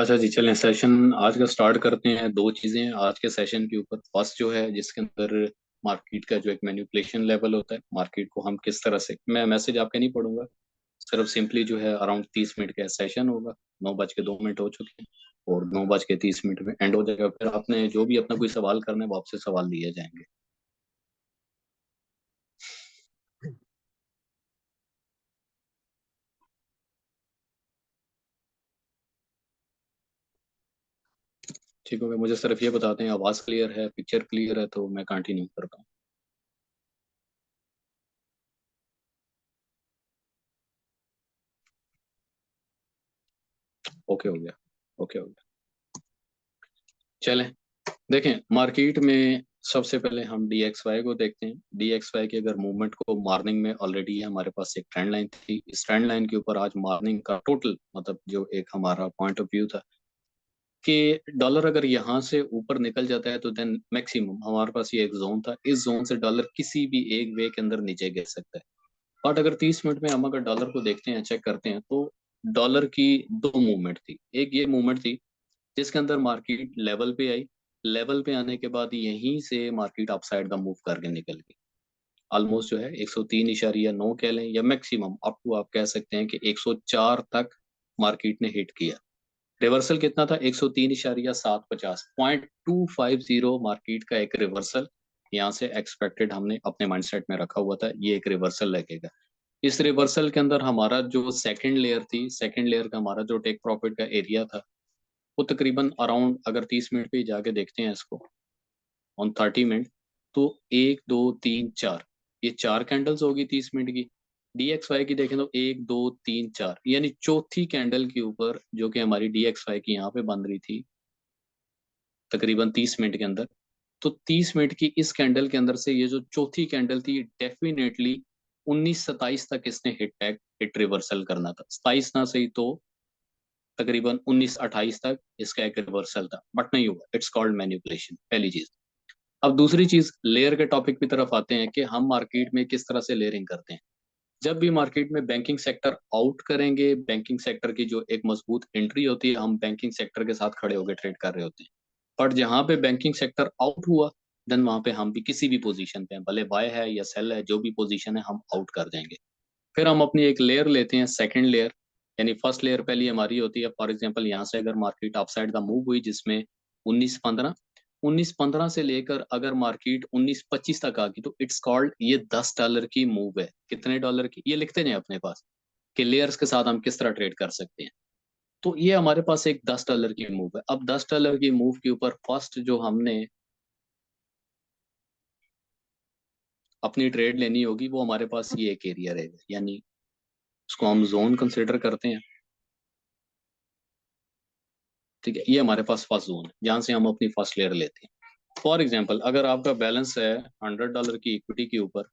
अच्छा जी, चलें सेशन आज का स्टार्ट करते हैं। दो चीज़ें हैं आज के सेशन के ऊपर। फर्स्ट जो है जिसके अंदर मार्केट का जो एक मैनिपुलेशन लेवल होता है, मार्केट को हम किस तरह से, मैं मैसेज आपके नहीं पढ़ूंगा, सिर्फ सिंपली जो है अराउंड 30 मिनट का सेशन होगा। 9:02 हो चुके हैं और 9:30 में एंड हो जाएगा। फिर आपने जो भी अपना कोई सवाल करना है वो आपसे सवाल लिए जाएंगे। ठीक हो गया। मुझे सिर्फ ये बताते हैं आवाज़ क्लियर है, पिक्चर क्लियर है, तो मैं कंटिन्यू करता हूँ। ओके हो गया। ओके हो गया। चलें, देखें मार्केट में सबसे पहले हम DXY को देखते हैं। DXY की अगर मूवमेंट को मॉर्निंग में ऑलरेडी हमारे पास एक ट्रेंड लाइन थी। इस ट्रेंड लाइन के ऊपर आज मॉर्निंग का टोटल मतलब जो एक हमारा पॉइंट ऑफ व्यू था कि डॉलर अगर यहाँ से ऊपर निकल जाता है तो देन मैक्सिमम हमारे पास ये एक जोन था। इस जोन से डॉलर किसी भी एक वे के अंदर नीचे गिर सकता है। बट अगर 30 मिनट में हम अगर डॉलर को देखते हैं, चेक करते हैं, तो डॉलर की दो मूवमेंट थी। एक ये मूवमेंट थी जिसके अंदर मार्केट लेवल पे आई। लेवल पे आने के बाद यहीं से मार्केट अपसाइड का मूव करके निकल गई। ऑलमोस्ट जो है 103.9 कह लें या मैक्सिमम अप टू आप कह सकते हैं कि 104 तक मार्केट ने हिट किया। रिवर्सल कितना था? 103.750, 0.250 मार्केट का एक रिवर्सल यहाँ से एक्सपेक्टेड हमने अपने माइंडसेट में रखा हुआ था। ये एक रिवर्सल लगेगा। इस रिवर्सल के अंदर हमारा जो सेकंड लेयर थी, सेकंड लेयर का हमारा जो टेक प्रॉफिट का एरिया था वो तकरीबन अराउंड, अगर 30 मिनट पे जाके देखते हैं इसको ऑन 30 मिनट, तो 1 2 3 4, ये चार कैंडल्स होगी 30 मिनट की। DXY की देखें तो 1 2 3 4, यानी चौथी कैंडल के ऊपर जो कि हमारी DXY की यहाँ पे बन रही थी तकरीबन 30 मिनट के अंदर। तो 30 मिनट की इस कैंडल के अंदर से ये जो चौथी कैंडल थी डेफिनेटली 1927 तक इसने हिट रिवर्सल करना था। 27 ना सही तो तकरीबन 1928 तक इसका एक रिवर्सल था, बट नहीं हुआ। इट्स कॉल्ड मैनिपुलेशन, पहली चीज। अब दूसरी चीज, लेयर के टॉपिक की तरफ आते हैं कि हम मार्केट में किस तरह से लेयरिंग करते हैं। जब भी मार्केट में बैंकिंग सेक्टर आउट करेंगे, बैंकिंग सेक्टर की जो एक मजबूत एंट्री होती है, हम बैंकिंग सेक्टर के साथ खड़े होकर ट्रेड कर रहे होते हैं। बट जहां पे बैंकिंग सेक्टर आउट हुआ, देन वहां पे हम भी किसी भी पोजीशन पे हैं, भले बाय है या सेल है, जो भी पोजीशन है हम आउट कर देंगे। फिर हम अपनी एक लेयर लेते हैं, सेकंड लेयर। यानी फर्स्ट लेयर पहली हमारी होती है, फॉर एग्जांपल यहाँ से अगर मार्केट अपसाइड का मूव हुई जिसमें 1915 से लेकर अगर मार्केट 1925 तक आ गई, तो इट्स कॉल्ड, ये $10 की मूव है। कितने डॉलर की, ये लिखते हैं अपने पास कि लेयर्स के साथ हम किस तरह ट्रेड कर सकते हैं। तो ये हमारे पास एक $10 की मूव है। अब $10 की मूव के ऊपर फर्स्ट जो हमने अपनी ट्रेड लेनी होगी वो हमारे पास ये एक एरिया रहेगा, यानी उसको हम जोन कंसिडर करते हैं। ठीक है, ये हमारे पास फर्स्ट जोन है जहां से हम अपनी फर्स्ट लेयर लेते हैं। फॉर एग्जांपल अगर आपका बैलेंस है $100 की इक्विटी के ऊपर,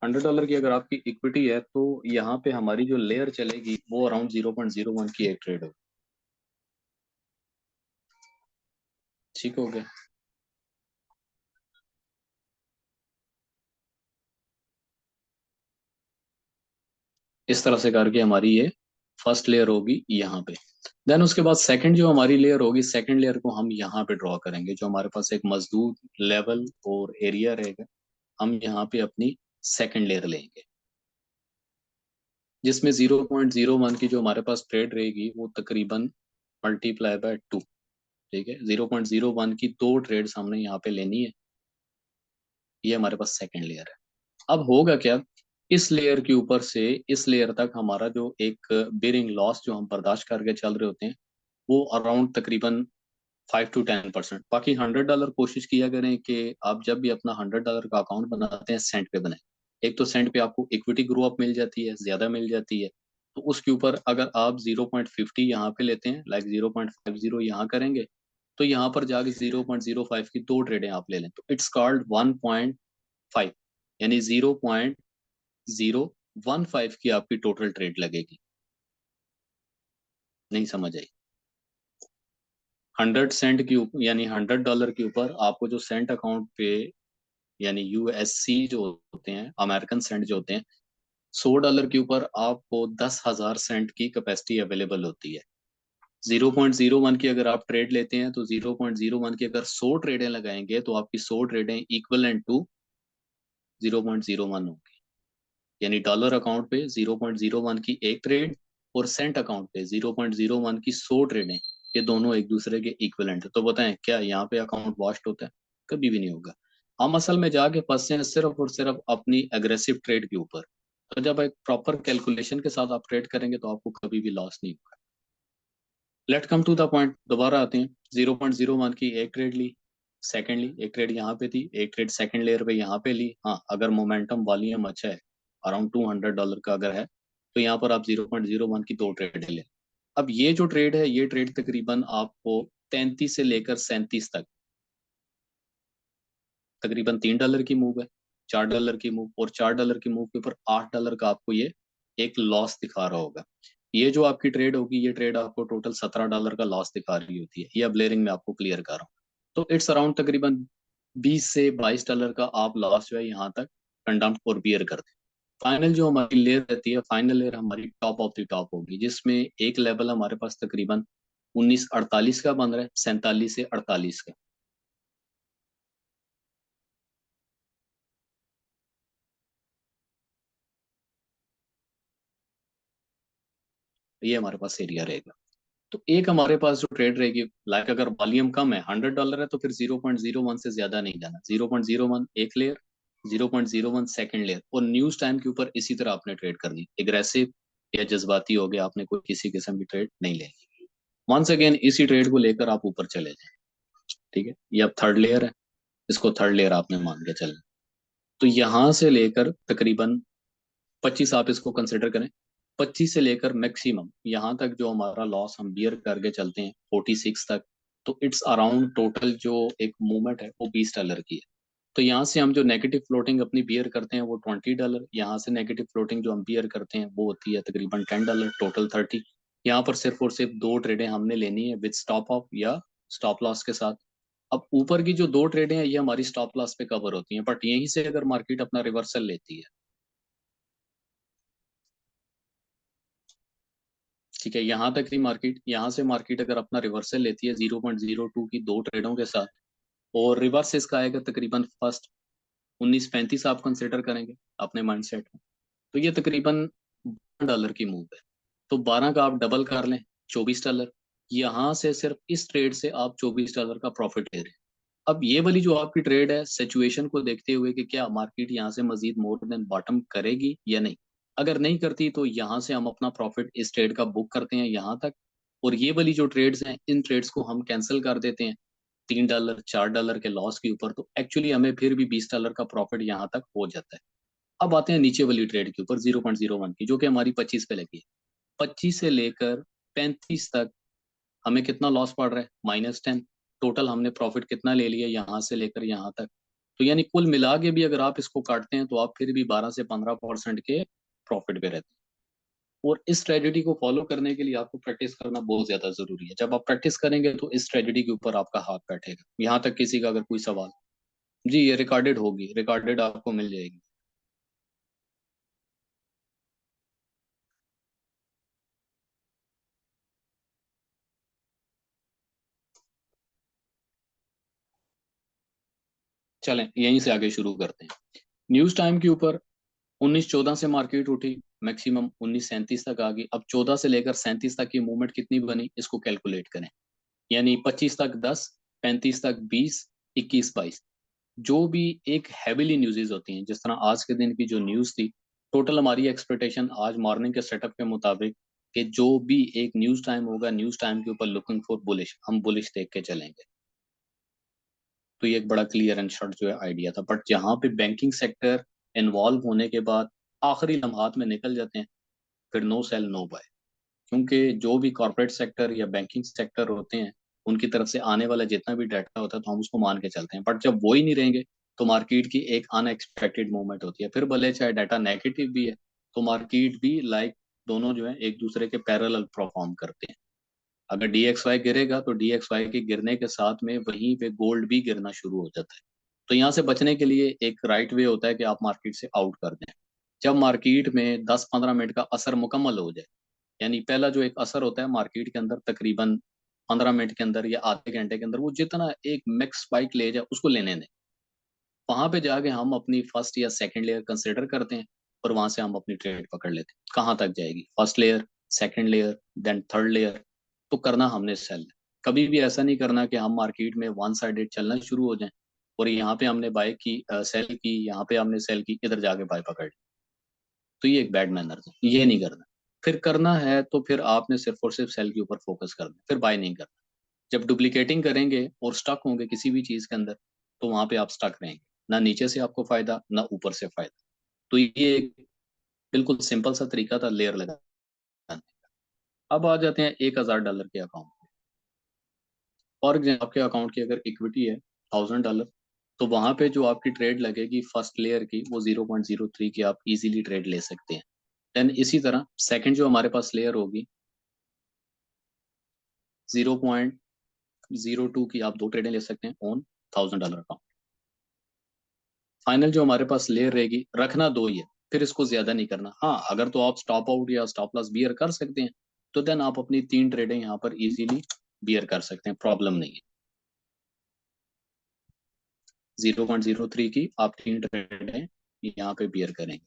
$100 की अगर आपकी इक्विटी है, तो यहाँ पे हमारी जो लेयर चलेगी वो अराउंड 0.01 की एक ट्रेड होगी। ठीक हो गया। इस तरह से करके हमारी ये फर्स्ट लेयर होगी यहाँ पे। देन उसके बाद सेकंड जो हमारी लेयर होगी, सेकंड लेयर को हम यहाँ पे ड्रॉ करेंगे, जो हमारे पास एक मजबूत लेवल और एरिया रहेगा। हम यहाँ पे अपनी सेकंड लेयर लेंगे जिसमें 0.01 की जो हमारे पास ट्रेड रहेगी वो तकरीबन मल्टीप्लाई बाय 2। ठीक है, 0.01 की दो ट्रेड्स हमने यहाँ पे लेनी है। ये हमारे पास सेकंड लेयर है। अब होगा क्या, इस लेयर के ऊपर से इस लेयर तक हमारा जो एक बेरिंग लॉस जो हम बर्दाश्त करके चल रहे होते हैं वो अराउंड तकरीबन 5 to 10%। बाकी $100 कोशिश किया करें कि आप जब भी अपना $100 का अकाउंट बनाते हैं सेंट पे बनाएं। एक तो सेंट पे आपको इक्विटी ग्रो अप मिल जाती है, ज्यादा मिल जाती है। तो उसके ऊपर अगर आप 0.50 यहाँ पे लेते हैं, लाइक 0.50 यहाँ करेंगे, तो यहाँ पर जाके 0.05 की दो ट्रेडें आप ले लें, तो इट्स कॉल्ड 1.5, यानी 0.015 की आपकी टोटल ट्रेड लगेगी। नहीं समझ आई? 100 सेंट के ऊपर यानी $100 के ऊपर आपको जो सेंट अकाउंट पे यानी यूएससी जो होते हैं, अमेरिकन सेंट जो होते हैं, $100 के ऊपर आपको 10,000 सेंट की कैपेसिटी अवेलेबल होती है। 0.01 की अगर आप ट्रेड लेते हैं तो 0.01 की अगर 100 ट्रेडें लगाएंगे तो आपकी 100 ट्रेडें इक्वलेंट टू 0.01 होगी। यानी डॉलर अकाउंट पे 0.01 की एक ट्रेड और सेंट अकाउंट पे 0.01 की 100 ट्रेडें, ये दोनों एक दूसरे के इक्वलेंट है। तो बताएं क्या यहाँ पे अकाउंट वॉश्ड होता है? कभी भी नहीं होगा। हम असल में जाके फंसते हैं सिर्फ और सिर्फ अपनी एग्रेसिव ट्रेड के ऊपर। तो जब एक प्रॉपर कैलकुलेशन के साथ आप ट्रेड करेंगे तो आपको कभी भी लॉस नहीं होगा। Let come to the point, दोबारा आते हैं। 0.01 की एक ट्रेड ली, सेकेंडली एक ट्रेड यहाँ पे थी, एक ट्रेड सेकेंड लेयर पे यहाँ पे ली। हाँ, अगर मोमेंटम वॉल्यूम अच्छा है, अराउंड $200 का अगर है, तो यहाँ पर आप 0.01 की दो ट्रेड ले। अब ये जो ट्रेड है, ये ट्रेड तकरीबन आपको 33 से लेकर 37 तक, तकरीबन $3 की मूव है, $4 की मूव, और $4 की मूव के ऊपर $8 का आपको ये एक लॉस दिखा रहा होगा। ये जो आपकी ट्रेड होगी, ये ट्रेड आपको टोटल $17 का लॉस दिखा रही होती है। ये अब लेयरिंग में आपको क्लियर कर रहा हूँ। तो इट्स अराउंड तकरीबन $20 से $22 का आप लॉस जो है यहाँ तक कंडम्प और बियर करते हैं। फाइनल जो हमारी लेयर रहती है, फाइनल लेयर हमारी टॉप ऑफ द टॉप होगी, जिसमें एक लेवल हमारे पास तकरीबन 1948 का बन रहा है, 47 से 48 का। ये हमारे पास एरिया रहेगा। तो एक हमारे पास जो ट्रेड रहेगी, लाइक अगर वॉल्यूम कम है, $100 है, तो फिर 0.01 से ज्यादा नहीं जाना। 0.01 एक लेयर, 0.01 सेकेंड लेयर, और न्यूज टाइम के ऊपर इसी तरह आपने ट्रेड करनी। एग्रेसिव या जज्बाती हो गया, आपने कोई किसी किस्म की ट्रेड नहीं लेनी। वंस अगेन इसी ट्रेड को लेकर आप ऊपर चले जाए। ठीक है, ये अब थर्ड लेयर है, इसको थर्ड लेयर आपने मान के चलना। तो यहां से लेकर तकरीबन 25 आप इसको कंसिडर करें, 25 से लेकर मैक्सिमम यहाँ तक जो हमारा लॉस हम बियर करके चलते हैं 46 तक। तो इट्स अराउंड टोटल जो एक मूवमेंट है वो $20 की है। तो यहाँ से हम जो नेगेटिव फ्लोटिंग अपनी बियर करते हैं वो $20, यहाँ से नेगेटिव फ्लोटिंग जो हम बियर करते हैं वो होती है तकरीबन $10, टोटल 30। यहाँ पर सिर्फ और सिर्फ दो ट्रेडें हमने लेनी है विद स्टॉप ऑफ या स्टॉप लॉस के साथ। अब ऊपर की जो दो ट्रेडें हैं ये हमारी स्टॉप लॉस पे कवर होती हैं, बट यहीं से अगर मार्केट अपना रिवर्सल लेती है, ठीक है, यहाँ तक ही मार्केट, यहाँ से मार्केट अगर अपना रिवर्सल लेती है 0.02 की दो ट्रेडों के साथ, और रिवर्स इसका आएगा तकरीबन फर्स्ट 1935 आप कंसिडर करेंगे अपने माइंडसेट में, तो ये तकरीबन $12 की मूव है। तो 12 का आप डबल कर लें, $24। यहाँ से सिर्फ इस ट्रेड से आप $24 का प्रॉफिट ले रहे हैं। अब ये वाली जो आपकी ट्रेड है, सिचुएशन को देखते हुए कि क्या मार्केट यहाँ से मजीद मोर देन बॉटम करेगी या नहीं, अगर नहीं करती तो यहाँ से हम अपना प्रॉफिट इस ट्रेड का बुक करते हैं यहाँ तक, और ये वाली जो ट्रेड्स हैं इन ट्रेड्स को हम कैंसिल कर देते हैं $3 $4 के लॉस के ऊपर। तो एक्चुअली हमें फिर भी $20 का प्रॉफिट यहाँ तक हो जाता है। अब आते हैं नीचे वाली ट्रेड के ऊपर 0.01 की, जो कि हमारी 25 पे लगी है। 25 से लेकर 35 तक हमें कितना लॉस पड़ रहा है? -10। टोटल हमने प्रॉफिट कितना ले लिया यहाँ से लेकर यहाँ तक? तो यानी कुल मिला के भी अगर आप इसको काटते हैं तो आप फिर भी 12 से 15% के प्रॉफिट पे रहते हैं। और इस स्ट्रेटजी को फॉलो करने के लिए आपको प्रैक्टिस करना बहुत ज्यादा जरूरी है। जब आप प्रैक्टिस करेंगे तो इस स्ट्रेटजी के ऊपर आपका हाथ बैठेगा। यहाँ तक किसी का अगर कोई सवाल? जी, ये रिकॉर्डेड होगी, रिकॉर्डेड आपको मिल जाएगी। चलें यहीं से आगे शुरू करते हैं। न्यूज टाइम के ऊपर 1914 से मार्केट उठी, मैक्सिमम 1937 तक आ गई। अब 14 से लेकर 37 तक की मूवमेंट कितनी बनी, इसको कैलकुलेट करें। यानी 25 तक 10, 35 तक 20, 21 22। जो भी एक हैवीली न्यूज़ेस होती हैं, जिस तरह आज के दिन की जो न्यूज़ थी, टोटल हमारी एक्सपेक्टेशन आज मॉर्निंग के सेटअप के मुताबिक कि जो भी एक न्यूज़ टाइम होगा, न्यूज़ टाइम के ऊपर लुकिंग फॉर बुलिश, हम बुलिश देख के चलेंगे। तो ये एक बड़ा क्लियर एंड शॉर्ट जो है आइडिया था। बट जहाँ पे बैंकिंग सेक्टर इन्वॉल्व होने के बाद आखिरी लम्हात में निकल जाते हैं, फिर नो सेल नो बाय। क्योंकि जो भी कॉर्पोरेट सेक्टर या बैंकिंग सेक्टर होते हैं, उनकी तरफ से आने वाला जितना भी डाटा होता है तो हम उसको मान के चलते हैं। बट जब वो ही नहीं रहेंगे तो मार्केट की एक अनएक्सपेक्टेड मूवमेंट होती है। फिर भले चाहे डाटा नेगेटिव भी है तो मार्केट भी लाइक दोनों जो है एक दूसरे के पैरेलल परफॉर्म करते हैं। अगर DXY गिरेगा तो DXY के गिरने के साथ में वहीं पे गोल्ड भी गिरना शुरू हो जाता है। तो यहाँ से बचने के लिए एक राइट वे होता है कि आप मार्केट से आउट कर दें। जब मार्केट में 10-15 मिनट का असर मुकम्मल हो जाए, यानी पहला जो एक असर होता है मार्केट के अंदर तकरीबन 15 मिनट के अंदर या आधे घंटे के अंदर, वो जितना एक मैक्स स्पाइक ले जाए उसको लेने दें। वहां पे जाके हम अपनी फर्स्ट या सेकंड लेयर कंसिडर करते हैं और वहां से हम अपनी ट्रेड पकड़ लेते हैं। कहाँ तक जाएगी, first layer, second layer, then third layer, तो करना हमने सेल। कभी भी ऐसा नहीं करना कि हम मार्केट में वन साइडेड चलना शुरू हो जाएं और यहाँ पे हमने बाय की, सेल की, यहाँ पे हमने सेल की, इधर जाके बाय पकड़ ली। तो ये एक बैड मैनर है, ये नहीं करना। फिर करना है तो फिर आपने सिर्फ और सिर्फ सेल के ऊपर फोकस करना, फिर बाय नहीं करना। जब डुप्लीकेटिंग करेंगे और स्टक होंगे किसी भी चीज के अंदर, तो वहां पे आप स्टक रहेंगे, ना नीचे से आपको फायदा ना ऊपर से फायदा। तो ये एक बिल्कुल सिंपल सा तरीका था लेयर लगाने का। अब आ जाते हैं $1000 के अकाउंट। और आपके अकाउंट की अगर इक्विटी है $1000, तो वहां पे जो आपकी ट्रेड लगेगी फर्स्ट लेयर की वो 0.03 की आप इजीली ट्रेड ले सकते हैं। देन इसी तरह सेकंड जो हमारे पास लेयर होगी 0.02 की आप दो ट्रेडें ले सकते हैं ऑन $1000 अकाउंट। फाइनल जो हमारे पास लेयर रहेगी, रखना दो ही है, फिर इसको ज्यादा नहीं करना। हाँ, अगर तो आप स्टॉप आउट या स्टॉप लॉस बियर कर सकते हैं तो देन आप अपनी 3 ट्रेडें यहाँ पर इजीली बियर कर सकते हैं, प्रॉब्लम नहीं है। 0.03 की आप 3 ट्रेडें यहाँ पे बियर करेंगे।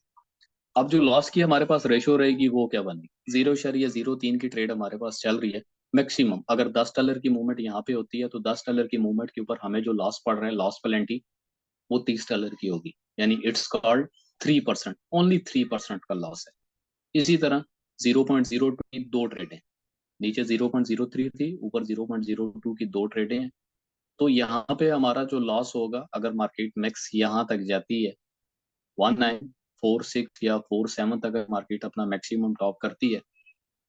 अब जो लॉस की हमारे पास रेशो रहेगी वो क्या बनेगी, 0.03 की ट्रेड हमारे पास चल रही है। मैक्सिमम अगर $10 की मूवमेंट यहाँ पे होती है तो $10 की मूवमेंट के ऊपर हमें जो लॉस पड़ रहा है, लॉस पेनल्टी, वो $30 की होगी। यानी इट्स कॉल्ड 3%, ओनली 3% का लॉस है। इसी तरह 0.02 की दो ट्रेडें, नीचे 0.03 थी, ऊपर 0.02 की दो ट्रेडें हैं। तो यहाँ पे हमारा जो लॉस होगा, अगर मार्केट मैक्स यहाँ तक जाती है 1946 या 47 तक, अगर मार्केट अपना मैक्सिमम टॉप करती है,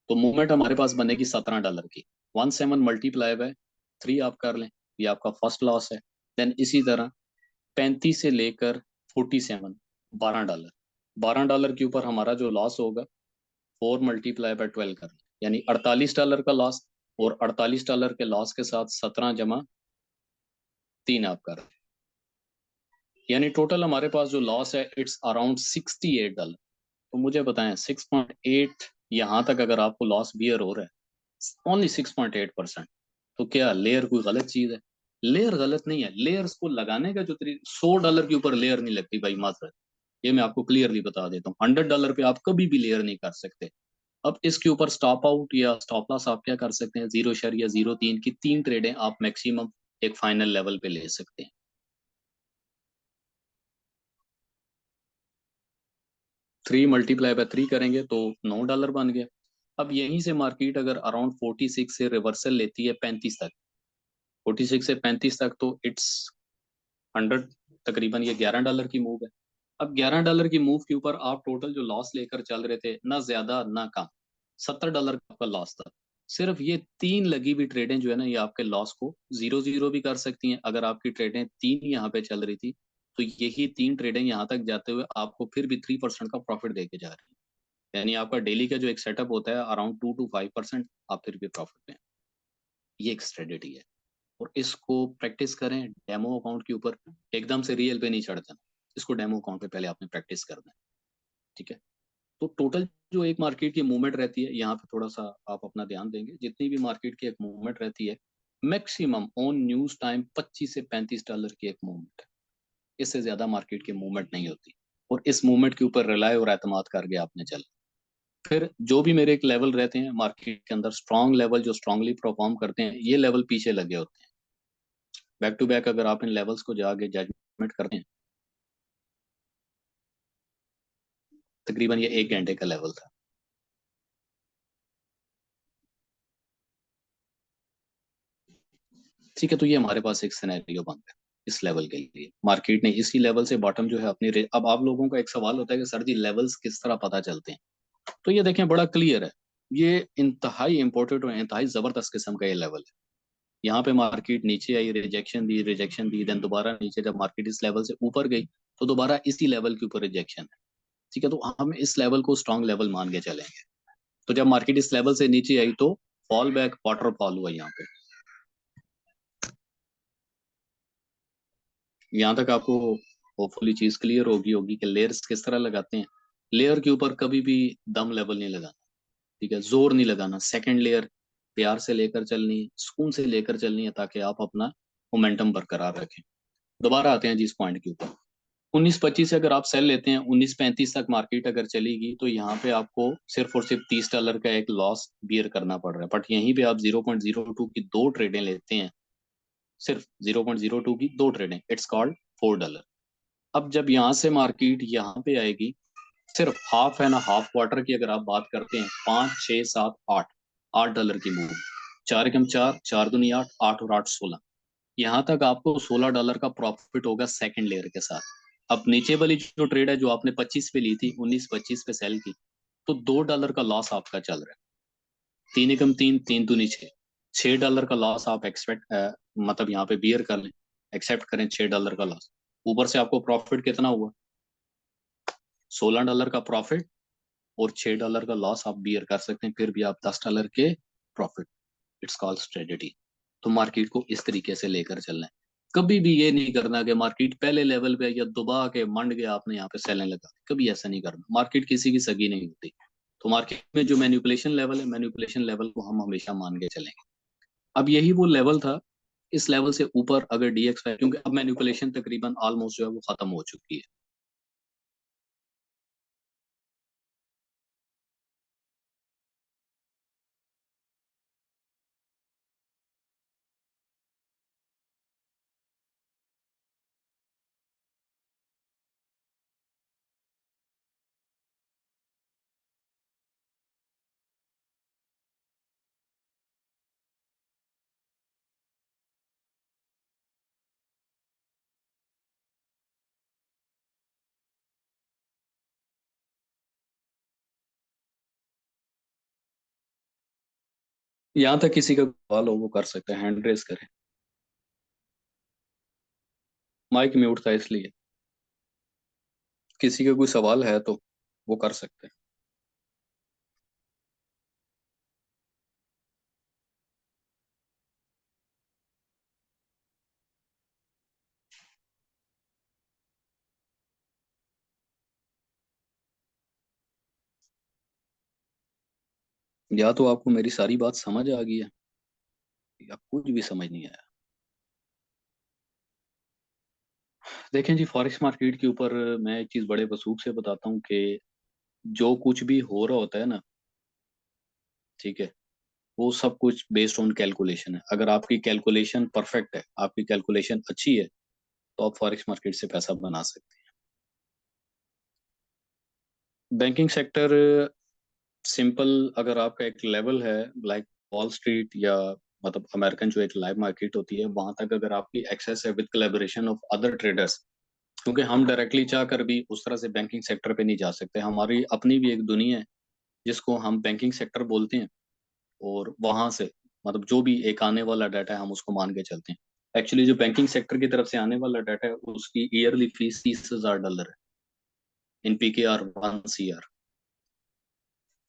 तो मूवमेंट हमारे पास बनेगी $17 की। 17 मल्टीप्लाई बाय 3 आप कर लें, ये आपका फर्स्ट लॉस है। देन इसी तरह 35 से लेकर 47, $12, $12 के ऊपर हमारा जो लॉस होगा 4 मल्टीप्लाई बाय 12 कर लें, यानी $48 का लॉस। और $48 के लॉस के साथ 17 जमा 3 आप कर, यानी टोटल हमारे पास जो लॉस है इट्स अराउंड $68। तो मुझे बताएं 6.8 यहाँ तक अगर आपको लॉस बियर हो रहा है, ओनली 6.8%, तो क्या लेयर कोई गलत चीज है? लेयर गलत नहीं है, लेयर्स को लगाने का जो तरीका, $100 के ऊपर लेयर नहीं लगती भाई, मात्र ये मैं आपको क्लियरली बता देता हूँ। $100 पे आप कभी भी लेयर नहीं कर सकते। अब इसके ऊपर स्टॉप आउट या स्टॉप लॉस आप क्या कर सकते हैं, 0.03 की 3 ट्रेडें आप मैक्सिमम एक फाइनल लेवल पे ले सकते हैं। 3 मल्टीप्लाई बाय 3 करेंगे तो $9 बन गया। अब यहीं से मार्केट अगर अराउंड 46 से रिवर्सल लेती है 35 तक, 46 से 35 तक, तो इट्स 100, तकरीबन ये $11 की मूव है। अब $11 की मूव के ऊपर आप टोटल जो लॉस लेकर चल रहे थे, ना ज्यादा ना कम, $70 का आपका लॉस था। सिर्फ ये 3 लगी हुई ट्रेडें जो है ना, ये आपके लॉस को 0-0 भी कर सकती हैं। अगर आपकी ट्रेडें 3 यहाँ पे चल रही थी, तो यही 3 ट्रेडें यहाँ तक जाते हुए आपको फिर भी 3% का प्रॉफिट देके जा रही है। यानी आपका डेली का जो एक सेटअप होता है अराउंड 2 to 5%, आप फिर भी प्रॉफिट में। ये एक स्ट्रेटेजी है और इसको प्रैक्टिस करें डेमो अकाउंट के ऊपर, एकदम से रियल पे नहीं चढ़ जाना। इसको डेमो अकाउंट पे पहले आपने प्रैक्टिस करना है, ठीक है। तो टोटल जो एक मार्केट की मूवमेंट रहती है, यहाँ पे थोड़ा सा आप अपना ध्यान देंगे, जितनी भी मार्केट की एक मूवमेंट रहती है, मैक्सिमम ऑन न्यूज टाइम $25 से $35 की एक मूवमेंट है। इससे ज्यादा मार्केट की मूवमेंट नहीं होती। और इस मूवमेंट के ऊपर रिलाय और एतमाद करके आपने चल, फिर जो भी मेरे एक लेवल रहते हैं मार्केट के अंदर, स्ट्रॉन्ग लेवल जो स्ट्रांगली परफॉर्म करते हैं, ये लेवल पीछे लगे होते हैं। बैक टू बैक अगर आप इन लेवल्स को जाके जजमेंट करते हैं, तकरीबन ये 1 घंटे का लेवल था। ठीक है, तो ये हमारे पास एक सिनेरियो बन गया इस लेवल के लिए। मार्केट ने इसी लेवल से बॉटम जो है अपनी अब आप लोगों का एक सवाल होता है कि सर जी लेवल्स किस तरह पता चलते हैं? तो ये देखें, बड़ा क्लियर है। ये इंतहाई इंपॉर्टेंट और इंतहाई जबरदस्त किस्म का ये लेवल है। यहाँ पे मार्केट नीचे आई, रिजेक्शन दी, देन दोबारा नीचे, जब मार्केट इस लेवल से ऊपर गई तो दोबारा इसी लेवल के ऊपर रिजेक्शन है। ठीक है, तो हम इस लेवल को स्ट्रॉन्ग लेवल मान के चलेंगे। तो जब मार्केट इस लेवल से नीचे आई तो फॉल बैक वाटरफॉल हुआ यहाँ पे। यहाँ तक आपको होपफुली चीज क्लियर होगी होगी कि लेयर्स किस तरह लगाते हैं। लेयर के ऊपर कभी भी दम लेवल नहीं लगाना, ठीक है, जोर नहीं लगाना। सेकंड लेयर प्यार से लेकर चलनी है, सुकून से लेकर चलनी है, ताकि आप अपना मोमेंटम बरकरार रखें। दोबारा आते हैं जिस पॉइंट के ऊपर, 19-25 से अगर आप सेल लेते हैं, 19-35 तक मार्केट अगर चलेगी तो यहाँ पे आपको सिर्फ और सिर्फ $30 का एक लॉस बियर करना पड़ रहा है। बट यहीं पे आप 0.02 की दो ट्रेडें लेते हैं, सिर्फ 0.02 की दो ट्रेडें, इट्स कॉल्ड $4। अब जब यहाँ से मार्केट यहाँ पे आएगी, सिर्फ हाफ एंड हाफ क्वार्टर की अगर आप बात करते हैं, 5, 6, 7, 8, $8 की मूव, चार कम चार, चार दूनी आठ, आठ और आठ 16, यहाँ तक आपको $16 का प्रॉफिट होगा सेकंड लेयर के साथ। अब नीचे वाली जो ट्रेड है जो आपने 25 पे ली थी, 19-25 पे सेल की, तो $2 का लॉस आपका चल रहा है। तीन एकम तीन, तीन दूनी छः, $6 का लॉस आप एक्सपेक्ट मतलब यहाँ पे बियर कर लें, एक्सेप्ट करें $6 का लॉस। ऊपर से आपको प्रॉफिट कितना हुआ, $16 का प्रॉफिट, और $6 का लॉस आप बियर कर सकते हैं, फिर भी आप $10 के प्रॉफिट। It's called strategy. तो मार्केट को इस तरीके से लेकर चलना है। कभी भी ये नहीं करना कि मार्केट पहले लेवल पे या दबा के मंड गया आपने यहाँ पे सेलें लगा, कभी ऐसा नहीं करना। मार्केट किसी की सगी नहीं होती। तो मार्केट में जो मैनिपुलेशन लेवल है, मैनिपुलेशन लेवल को हम हमेशा मान के चलेंगे। अब यही वो लेवल था, इस लेवल से ऊपर अगर डीएक्स, क्योंकि अब मैनिपुलेशन तकरीबन ऑलमोस्ट जो है वो खत्म हो चुकी है। यहाँ तक किसी का सवाल हो वो कर सकते हैं, हैंड रेस करें। माइक म्यूट था इसलिए। किसी का कोई सवाल है तो वो कर सकते हैं। या तो आपको मेरी सारी बात समझ आ गई है, या कुछ भी समझ नहीं आया। देखें जी, फॉरेक्स मार्केट के ऊपर मैं एक चीज बड़े वसूख से बताता हूँ कि जो कुछ भी हो रहा होता है ना, ठीक है, वो सब कुछ बेस्ड ऑन कैलकुलेशन है। अगर आपकी कैलकुलेशन परफेक्ट है, आपकी कैलकुलेशन अच्छी है, तो आप फॉरेक्स मार्केट से पैसा बना सकते हैं। बैंकिंग सेक्टर सिंपल, अगर आपका एक लेवल है लाइक वॉल स्ट्रीट या मतलब अमेरिकन जो एक लाइव मार्केट होती है, वहां तक अगर आपकी एक्सेस है with collaboration of other traders, क्योंकि हम डायरेक्टली चाहकर भी उस तरह से बैंकिंग सेक्टर पे नहीं जा सकते। हमारी अपनी भी एक दुनिया है जिसको हम बैंकिंग सेक्टर बोलते हैं, और वहां से मतलब जो भी एक आने वाला डाटा है हम उसको मान के चलते हैं। एक्चुअली जो बैंकिंग सेक्टर की तरफ से आने वाला डाटा है उसकी ईयरली फीस $30,000 है, इन PKR 1 CR।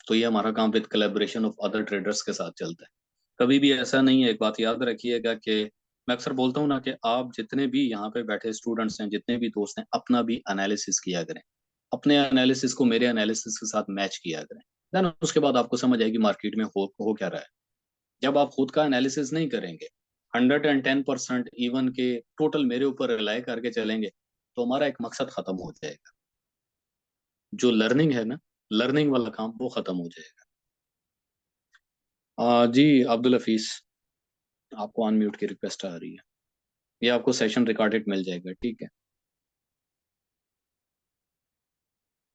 तो ये हमारा काम with collaboration of other traders के साथ चलता है। कभी भी ऐसा नहीं है, एक बात याद रखिएगा कि मैं अक्सर बोलता हूँ ना कि आप जितने भी यहाँ पे बैठे स्टूडेंट्स हैं, जितने भी दोस्त हैं, अपना भी एनालिसिस किया करें। अपने एनालिसिस को मेरे एनालिसिस के साथ मैच किया करें। देन उसके बाद आपको समझ आएगी मार्केट में हो क्या रहा है। जब आप खुद का एनालिसिस नहीं करेंगे, 110% इवन के टोटल मेरे ऊपर रिलाई करके चलेंगे, तो हमारा एक मकसद खत्म हो जाएगा। जो लर्निंग है ना, लर्निंग वाला काम वो खत्म हो जाएगा। जी अब्दुल हफीज, आपको अनम्यूट की रिक्वेस्ट आ रही है। ये आपको सेशन रिकॉर्डेड मिल जाएगा, ठीक है।